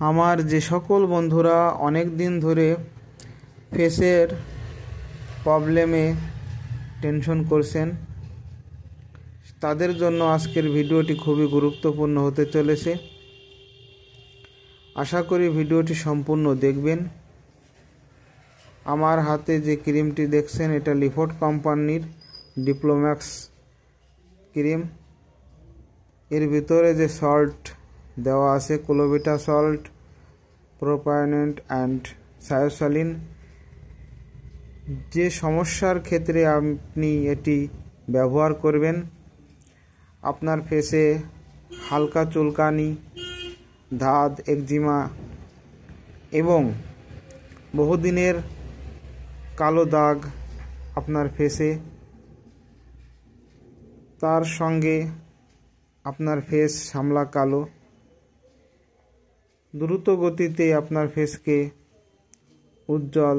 আমার যে সকল বন্ধুরা অনেক দিন ধরে ফেসের প্রবলেমে টেনশন করছেন, তাদের জন্য আজকের ভিডিওটি খুবই গুরুত্বপূর্ণ হতে চলেছে। আশা করি ভিডিওটি সম্পূর্ণ দেখবেন। আমার হাতে যে ক্রিমটি দেখছেন এটা লিফোর্ট কোম্পানির ডিপ্লোম্যাক্স ক্রিম। এর ভিতরে যে সল্ট দেওয়া আছে ক্লোভিটা সল্ট, প্রোপায়োনেন্ট অ্যান্ড সায়োসালিন। যে সমস্যার ক্ষেত্রে আপনি এটি ব্যবহার করবেন, আপনার ফেসে হালকা চুলকানি, দাঁত, একজিমা এবং বহুদিনের কালো দাগ আপনার ফেসে, তার সঙ্গে আপনার ফেস শ্যামলা কালো, দ্রুত গতিতে আপনার ফেসকে উজ্জ্বল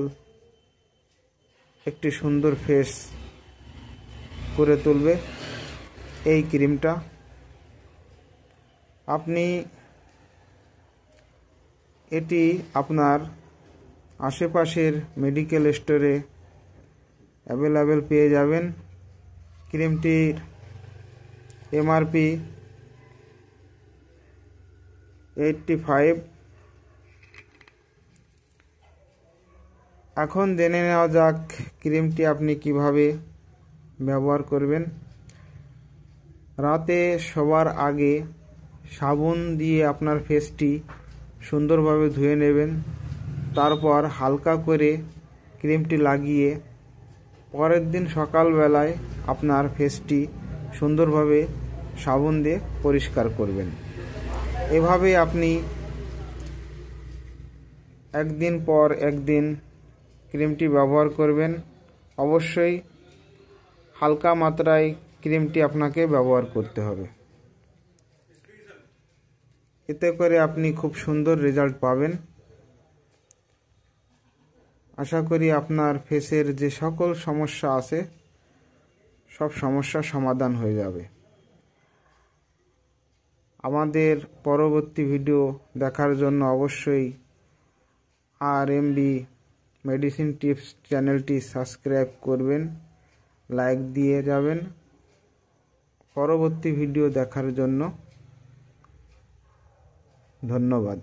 একটি সুন্দর ফেস করে তুলবে এই ক্রিমটা। আপনি এটি আপনার আশেপাশের মেডিকেল স্টোরে অ্যাভেলেবেল পেয়ে যাবেন। ক্রিমটির এমআরপি 85। এখন জেনে নেওয়া যাক ক্রিমটি আপনি কিভাবে ব্যবহার করবেন। রাতে শোবার আগে সাবান দিয়ে আপনার ফেসটি সুন্দরভাবে ধুয়ে নেবেন। তারপর হালকা করে ক্রিমটি লাগিয়ে পরের দিন সকালবেলায় আপনার ফেসটি সুন্দরভাবে সাবান দিয়ে পরিষ্কার করবেন। এভাবে আপনি একদিন পর একদিন ক্রিমটি ব্যবহার করবেন। অবশ্যই হালকা মাত্রায় ক্রিমটি আপনাকে ব্যবহার করতে হবে। এতে করে আপনি খুব সুন্দর রেজাল্ট পাবেন। আশা করি আপনার ফেসের যে সকল সমস্যা আছে সব সমস্যার সমাধান হয়ে যাবে। আমাদের পরবর্তী ভিডিও দেখার জন্য অবশ্যই RMB মেডিসিন টিপস চ্যানেলটি সাবস্ক্রাইব করবেন, লাইক দিয়ে যাবেন। পরবর্তী ভিডিও দেখার জন্য ধন্যবাদ।